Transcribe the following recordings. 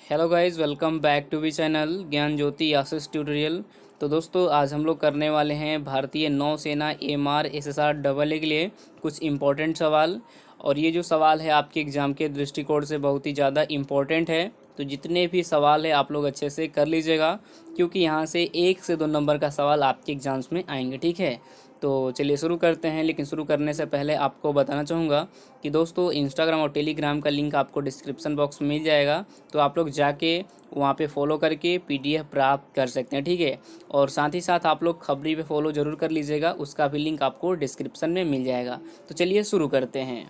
Hello guys, welcome back to V channel Gyan Jyoti Ashish tutorial. तो दोस्तों, आज हम लोग करने वाले हैं भारतीय नौसेना एमआर एसएसआर डबल ए के लिए कुछ इम्पोर्टेंट सवाल। और ये जो सवाल है आपके एग्ज़ाम के दृष्टिकोण से बहुत ही ज़्यादा इम्पोर्टेंट है। तो जितने भी सवाल है आप लोग अच्छे से कर लीजिएगा, क्योंकि यहाँ से 1 से 2 नंबर का सवाल आपके एग्ज़ाम्स में आएंगे। ठीक है, तो चलिए शुरू करते हैं। लेकिन शुरू करने से पहले आपको बताना चाहूँगा कि दोस्तों, इंस्टाग्राम और टेलीग्राम का लिंक आपको डिस्क्रिप्शन बॉक्स में मिल जाएगा। तो आप लोग जाके वहाँ पे फॉलो करके पीडीएफ प्राप्त कर सकते हैं। ठीक है, और साथ ही साथ आप लोग खबरी पे फॉलो ज़रूर कर लीजिएगा, उसका भी लिंक आपको डिस्क्रिप्शन में मिल जाएगा। तो चलिए शुरू करते हैं।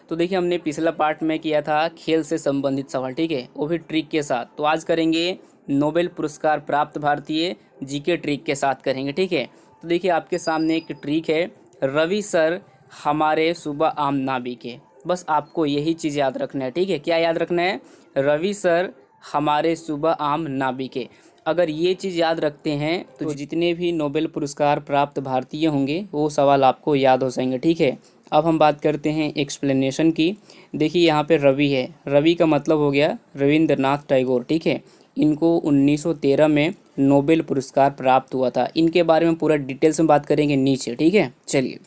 तो देखिए, हमने पिछला पार्ट में किया था खेल से संबंधित सवाल, ठीक है, वो भी ट्रिक के साथ। तो आज करेंगे नोबेल पुरस्कार प्राप्त भारतीय जीके ट्रिक के साथ करेंगे। ठीक है, तो देखिए आपके सामने एक ट्रिक है, रवि सर हमारे सुबह आम नाविक। बस आपको यही चीज़ याद रखना है। ठीक है, क्या याद रखना है? रवि सर हमारे सुबह आम नाविक। अगर ये चीज़ याद रखते हैं तो जितने भी नोबेल पुरस्कार प्राप्त भारतीय होंगे वो सवाल आपको याद हो जाएंगे। ठीक है, अब हम बात करते हैं एक्सप्लेनेशन की। देखिए यहाँ पे रवि है, रवि का मतलब हो गया रविंद्रनाथ टैगोर। ठीक है, इनको 1913 में नोबेल पुरस्कार प्राप्त हुआ था। इनके बारे में पूरा डिटेल्स में बात करेंगे नीचे। ठीक है, चलिए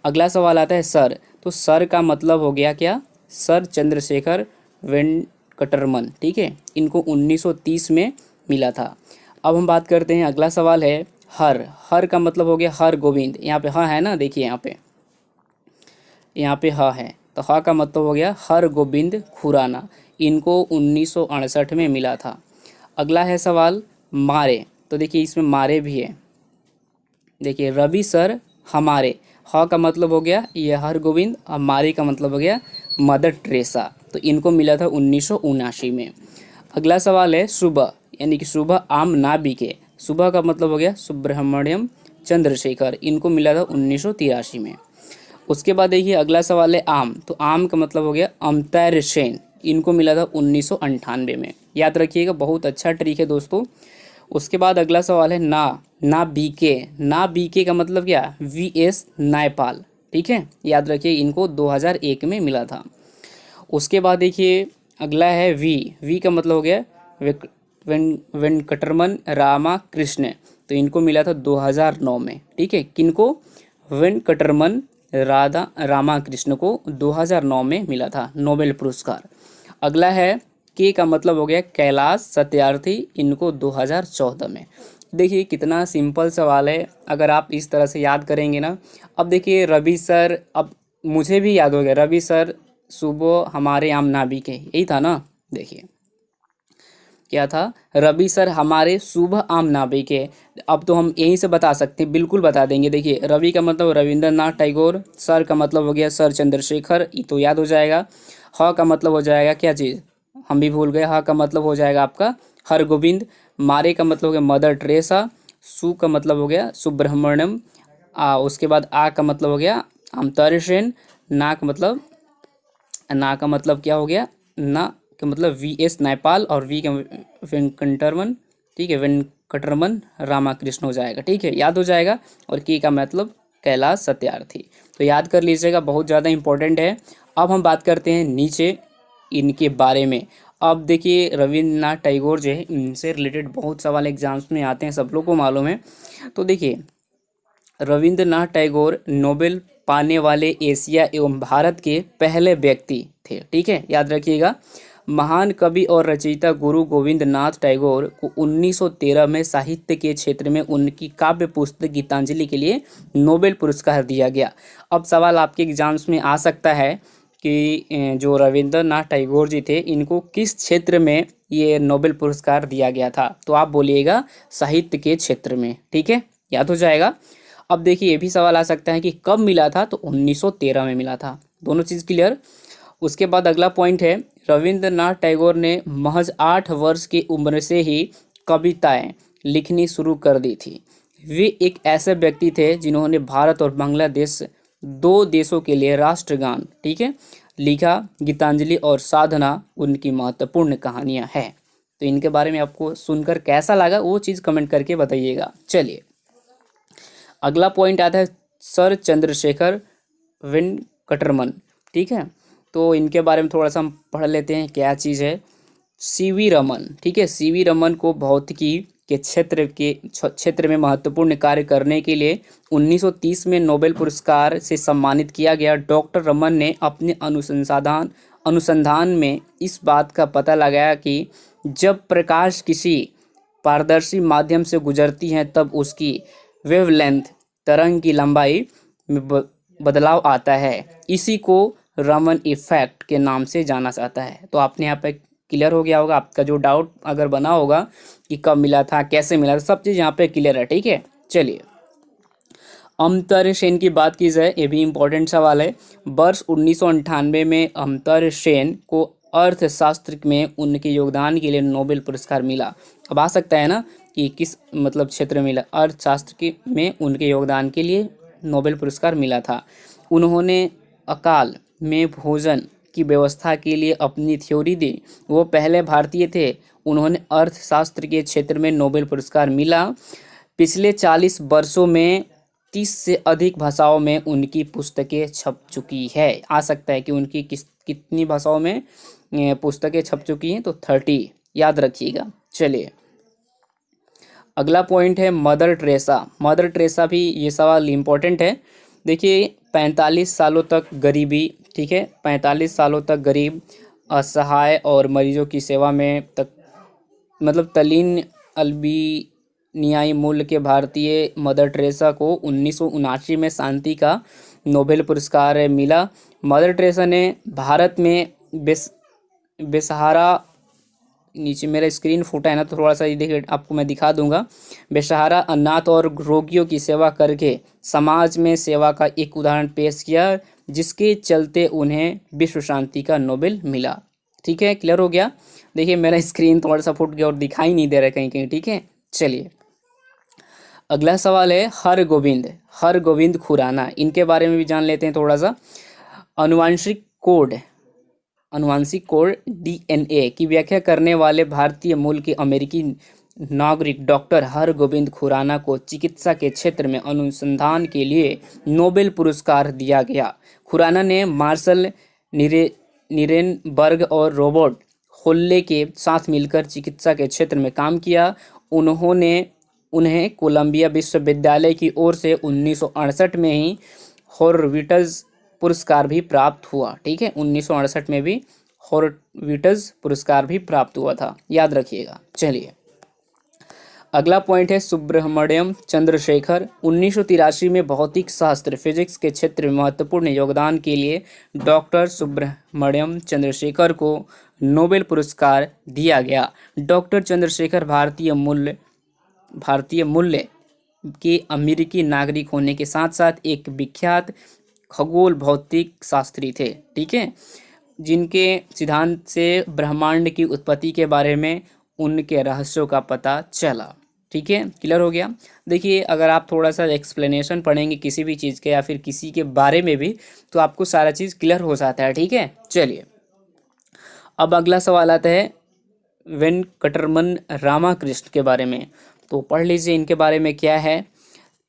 अगला सवाल आता है सर। तो सर का मतलब हो गया क्या? सर चंद्रशेखर वेंकटरमन। ठीक है, इनको 1930 में मिला था। अब हम बात करते हैं, अगला सवाल है हर। हर का मतलब हो गया हर गोविंद। यहाँ पे हाँ है ना, देखिए यहाँ पे ह है, तो ह का मतलब हो गया हर गोविंद खुराना। इनको 1968 में मिला था। अगला है सवाल मारे। तो देखिए इसमें मारे भी है। देखिए रवि सर हमारे, ह का मतलब हो गया ये हर गोविंद, और मारे का मतलब हो गया मदर टेरेसा। तो इनको मिला था 1979 में। अगला सवाल है सुबह, यानी कि सुबह आम नाविक। सुबह का मतलब हो गया सुब्रमण्यम चंद्रशेखर। इनको मिला था 1983 में। उसके बाद देखिए अगला सवाल है आम। तो आम का मतलब हो गया अमर्त्य सेन। इनको मिला था 1998 में। याद रखिएगा, बहुत अच्छा ट्रिक है दोस्तों। उसके बाद अगला सवाल है ना बीके। ना बीके का मतलब क्या? वीएस नायपाल। ठीक है, याद रखिए इनको 2001 में मिला था। उसके बाद देखिए अगला है वी का मतलब हो गया वेंकटरमन रामाकृष्ण। तो इनको मिला था 2009 में। ठीक है, किनको? वेंकटरमन राधा रामाकृष्ण को 2009 में मिला था नोबेल पुरस्कार। अगला है के का मतलब हो गया कैलाश सत्यार्थी। इनको 2014 में। देखिए कितना सिंपल सवाल है, अगर आप इस तरह से याद करेंगे ना। अब देखिए रवि सर, अब मुझे भी याद हो गया, रवि सर सुबह हमारे आम नाविक है, यही था ना। देखिए क्या था, रवि सर हमारे शुभ आम नाविक है। अब तो हम यहीं से बता सकते हैं, बिल्कुल बता देंगे। देखिए रवि का मतलब रविंद्रनाथ टैगोर, सर का मतलब हो गया सर चंद्रशेखर, ये तो याद हो जाएगा। ह का मतलब हो जाएगा क्या चीज़, हम भी भूल गए। ह का मतलब हो जाएगा आपका हरगोविंद। मारे का मतलब हो गया मदर टेरेसा। सु का मतलब हो गया सुब्रमण्यम। उसके बाद आ का मतलब हो गया अमर्त्य सेन। ना का मतलब क्या हो गया? ना का मतलब वीएस नायपाल, और वी का वेंकटरमन। ठीक है, वेंकटरमन रामाकृष्ण हो जाएगा। ठीक है, याद हो जाएगा। और के का मतलब कैलाश सत्यार्थी। तो याद कर लीजिएगा, बहुत ज़्यादा इंपॉर्टेंट है। अब हम बात करते हैं नीचे इनके बारे में। अब देखिए रविन्द्रनाथ टैगोर जो है, इनसे रिलेटेड बहुत सवाल एग्जाम्स में आते हैं, सब लोग को मालूम है। तो देखिए रविंद्रनाथ टैगोर नोबेल पाने वाले एशिया एवं भारत के पहले व्यक्ति थे। ठीक है, याद रखिएगा। महान कवि और रचयिता गुरु गोविंद नाथ टैगोर को 1913 में साहित्य के क्षेत्र में उनकी काव्य पुस्तक गीतांजलि के लिए नोबेल पुरस्कार दिया गया। अब सवाल आपके एग्जाम्स में आ सकता है कि जो रविंद्रनाथ टैगोर जी थे, इनको किस क्षेत्र में ये नोबेल पुरस्कार दिया गया था? तो आप बोलिएगा साहित्य के क्षेत्र में। ठीक है, याद हो जाएगा। अब देखिए ये भी सवाल आ सकता है कि कब मिला था? तो 1913 में मिला था। दोनों चीज़ क्लियर। उसके बाद अगला पॉइंट है, रविंद्रनाथ टैगोर ने महज 8 वर्ष की उम्र से ही कविताएं लिखनी शुरू कर दी थी। वे एक ऐसे व्यक्ति थे जिन्होंने भारत और बांग्लादेश, दो देशों के लिए राष्ट्रगान, ठीक है, लिखा। गीतांजलि और साधना उनकी महत्वपूर्ण कहानियां हैं। तो इनके बारे में आपको सुनकर कैसा लगा वो चीज़ कमेंट करके बताइएगा। चलिए अगला पॉइंट आता है सर चंद्रशेखर वेंकटरमन। ठीक है, तो इनके बारे में थोड़ा सा हम पढ़ लेते हैं क्या चीज़ है। सीवी रमन, ठीक है, सीवी रमन को भौतिकी के क्षेत्र में महत्वपूर्ण कार्य करने के लिए 1930 में नोबेल पुरस्कार से सम्मानित किया गया। डॉक्टर रमन ने अपने अनुसंधान में इस बात का पता लगाया कि जब प्रकाश किसी पारदर्शी माध्यम से गुजरती है तब उसकी वेवलेंथ, तरंग की लंबाई में बदलाव आता है। इसी को रमन इफेक्ट के नाम से जाना जाता है। तो आपने यहाँ पे क्लियर हो गया होगा, आपका जो डाउट अगर बना होगा कि कब मिला था, कैसे मिला था, सब चीज़ यहाँ पे क्लियर है, ठीक है। चलिए, अमर्त्य सेन की बात की जाए, ये भी इम्पोर्टेंट सवाल है। वर्ष 1998 में अमर्त्य सेन को अर्थशास्त्र में उनके योगदान के लिए नोबेल पुरस्कार मिला। अब आ सकता है ना कि किस मतलब क्षेत्र में मिला, अर्थशास्त्र में उनके योगदान के लिए नोबेल पुरस्कार मिला था। उन्होंने अकाल में भोजन की व्यवस्था के लिए अपनी थ्योरी दी। वो पहले भारतीय थे। उन्होंने अर्थशास्त्र के क्षेत्र में नोबेल पुरस्कार मिला। पिछले 40 वर्षों में 30 से अधिक भाषाओं में उनकी पुस्तकें छप चुकी है। आ सकता है कि उनकी कितनी भाषाओं में पुस्तकें छप चुकी हैं, तो 30 याद रखिएगा। चलिए, अगला पॉइंट है मदर टेरेसा। मदर टेरेसा भी ये सवाल इम्पोर्टेंट है। देखिए, 45 सालों तक गरीबी, ठीक है, 45 सालों तक गरीब, असहाय और मरीजों की सेवा में मतलब तल्लीन अल्बानियाई मूल के भारतीय मदर टेरेसा को 1979 में शांति का नोबेल पुरस्कार मिला। मदर टेरेसा ने भारत में बेसहारा, नीचे मेरा स्क्रीन फूटा है ना, तो थोड़ा सा ये देखिए, आपको मैं दिखा दूंगा। बेसहारा, अनाथ और रोगियों की सेवा करके समाज में सेवा का एक उदाहरण पेश किया, जिसके चलते उन्हें विश्व शांति का नोबेल मिला। ठीक है, क्लियर हो गया। देखिए, मेरा स्क्रीन थोड़ा सा फूट गया और दिखाई नहीं दे रहा कहीं कहीं, ठीक है। चलिए, अगला सवाल है हरगोविंद खुराना। इनके बारे में भी जान लेते हैं थोड़ा सा। अनुवांशिक कोड DNA की व्याख्या करने वाले भारतीय मूल के अमेरिकी नागरिक डॉक्टर हरगोविंद खुराना को चिकित्सा के क्षेत्र में अनुसंधान के लिए नोबेल पुरस्कार दिया गया। खुराना ने मार्शल निरेनबर्ग और रॉबर्ट होल्ले के साथ मिलकर चिकित्सा के क्षेत्र में काम किया। उन्हें कोलंबिया विश्वविद्यालय की ओर से 1968 में ही हॉर्विट्ज पुरस्कार भी प्राप्त हुआ। ठीक है, 1968 में भी हॉर्विट्ज पुरस्कार भी प्राप्त हुआ था, याद रखिएगा। चलिए, अगला पॉइंट है सुब्रमण्यम चंद्रशेखर। 1983 में भौतिक शास्त्र फिजिक्स के क्षेत्र में महत्वपूर्ण योगदान के लिए डॉक्टर सुब्रमण्यम चंद्रशेखर को नोबेल पुरस्कार दिया गया। डॉक्टर चंद्रशेखर भारतीय मूल्य के अमेरिकी नागरिक होने के साथ साथ एक विख्यात खगोल भौतिक शास्त्री थे। ठीक है, जिनके सिद्धांत से ब्रह्मांड की उत्पत्ति के बारे में उनके रहस्यों का पता चला। ठीक है, क्लियर हो गया। देखिए, अगर आप थोड़ा सा एक्सप्लेनेशन पढ़ेंगे किसी भी चीज़ के या फिर किसी के बारे में भी, तो आपको सारा चीज़ क्लियर हो जाता है। ठीक है, चलिए, अब अगला सवाल आता है वेंकटरमन रामाकृष्ण के बारे में। तो पढ़ लीजिए इनके बारे में क्या है।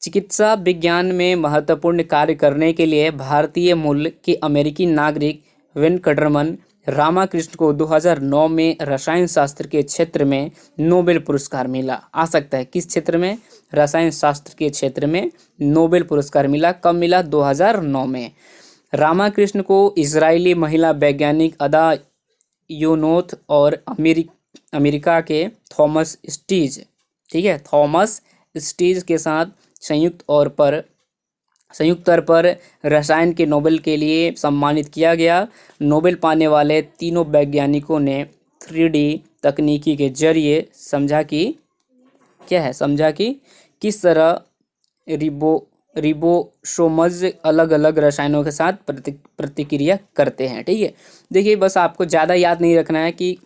चिकित्सा विज्ञान में महत्वपूर्ण कार्य करने के लिए भारतीय मूल के अमेरिकी नागरिक वेंकटरमन रामाकृष्ण को 2009 में रसायन शास्त्र के क्षेत्र में नोबेल पुरस्कार मिला। आ सकता है किस क्षेत्र में? रसायन शास्त्र के क्षेत्र में नोबेल पुरस्कार मिला। कब मिला? 2009 में। रामाकृष्ण को इजरायली महिला वैज्ञानिक अदा योनोथ और अमेरिका के थॉमस स्टीज, ठीक है, थॉमस स्टीज के साथ संयुक्त तौर पर रसायन के नोबेल के लिए सम्मानित किया गया। नोबेल पाने वाले तीनों वैज्ञानिकों ने 3D तकनीकी के जरिए समझा कि किस तरह रिबोसोमज अलग अलग रसायनों के साथ प्रतिक्रिया करते हैं। ठीक है, देखिए, बस आपको ज़्यादा याद नहीं रखना है कि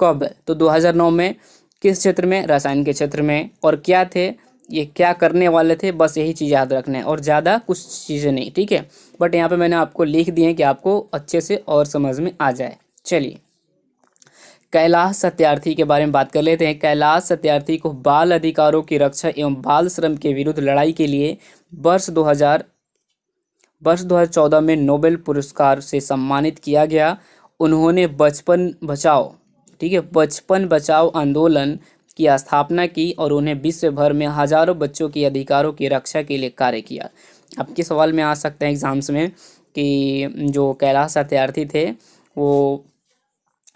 कब, तो 2009 में किस क्षेत्र में? रसायन के क्षेत्र में। और क्या थे ये, क्या करने वाले थे, बस यही चीज़ याद रखना है और ज़्यादा कुछ चीज़ें नहीं। ठीक है, बट यहाँ पे मैंने आपको लिख दिए कि आपको अच्छे से और समझ में आ जाए। चलिए, कैलाश सत्यार्थी के बारे में बात कर लेते हैं। कैलाश सत्यार्थी को बाल अधिकारों की रक्षा एवं बाल श्रम के विरुद्ध लड़ाई के लिए वर्ष 2014 में नोबेल पुरस्कार से सम्मानित किया गया। उन्होंने बचपन बचाओ ठीक है, बचपन बचाओ आंदोलन की स्थापना की और उन्हें विश्व भर में हजारों बच्चों के अधिकारों की रक्षा के लिए कार्य किया। आपके सवाल में आ सकते हैं एग्जाम्स में कि जो कैलाश सत्यार्थी थे वो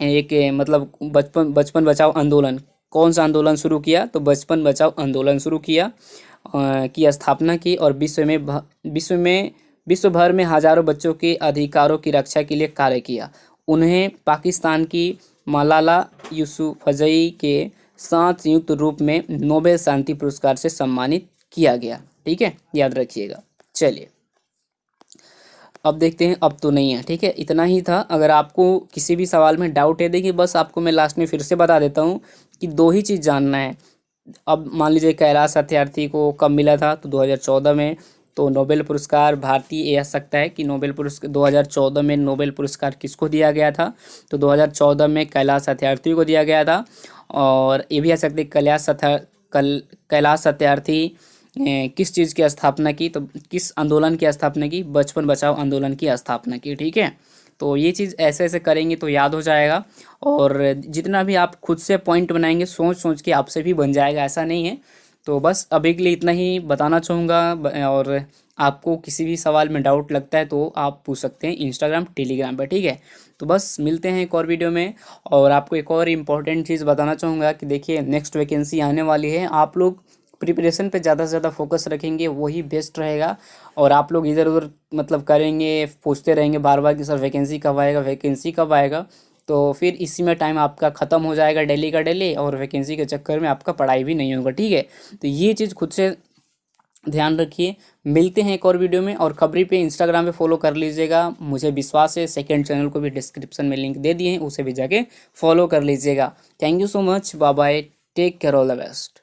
एक मतलब बचपन बचपन बचाओ आंदोलन, कौन सा आंदोलन शुरू किया, तो बचपन बचाओ आंदोलन शुरू किया की स्थापना की और विश्व भर में हजारों बच्चों के अधिकारों की रक्षा के लिए कार्य किया। उन्हें पाकिस्तान की मलाला यूसुफजई के साथ संयुक्त रूप में नोबेल शांति पुरस्कार से सम्मानित किया गया। ठीक है, याद रखिएगा। चलिए अब देखते हैं, अब तो नहीं है। ठीक है, इतना ही था। अगर आपको किसी भी सवाल में डाउट है, देखिए बस आपको मैं लास्ट में फिर से बता देता हूँ कि दो ही चीज़ जानना है। अब मान लीजिए कैलाश सत्यार्थी को कब मिला था, तो 2014 में। तो नोबेल पुरस्कार भारतीय, ये आ सकता है कि नोबेल पुरस्कार 2014 में नोबेल पुरस्कार किसको दिया गया था, तो 2014 में कैलाश सत्यार्थी को दिया गया था। और ये भी आ सकते कैलाश सत्यार्थी किस चीज़ की स्थापना की, तो किस आंदोलन की स्थापना की, बचपन बचाओ आंदोलन की स्थापना की। ठीक है, तो ये चीज़ ऐसे ऐसे करेंगे तो याद हो जाएगा। और जितना भी आप खुद से पॉइंट बनाएंगे सोच सोच के आपसे भी बन जाएगा, ऐसा नहीं है। तो बस अभी के लिए इतना ही बताना चाहूँगा। और आपको किसी भी सवाल में डाउट लगता है तो आप पूछ सकते हैं इंस्टाग्राम टेलीग्राम पर। ठीक है, तो बस मिलते हैं एक और वीडियो में। और आपको एक और इम्पॉर्टेंट चीज़ बताना चाहूँगा कि देखिए नेक्स्ट वैकेंसी आने वाली है। आप लोग प्रिपरेशन पे ज़्यादा से ज़्यादा फोकस रखेंगे, वही बेस्ट रहेगा। और आप लोग इधर उधर मतलब करेंगे, पूछते रहेंगे बार बार कि सर वैकेंसी कब आएगा, वैकेंसी कब आएगा, तो फिर इसी में टाइम आपका ख़त्म हो जाएगा डेली का डेली, और वैकेंसी के चक्कर में आपका पढ़ाई भी नहीं होगा। ठीक है, तो ये चीज़ खुद से ध्यान रखिए। मिलते हैं एक और वीडियो में। और खबरी पे इंस्टाग्राम पे फॉलो कर लीजिएगा, मुझे विश्वास है। सेकंड चैनल को भी डिस्क्रिप्शन में लिंक दे दिए हैं, उसे भी जाके फॉलो कर लीजिएगा। Thank you so much, bye bye, take care, all the best.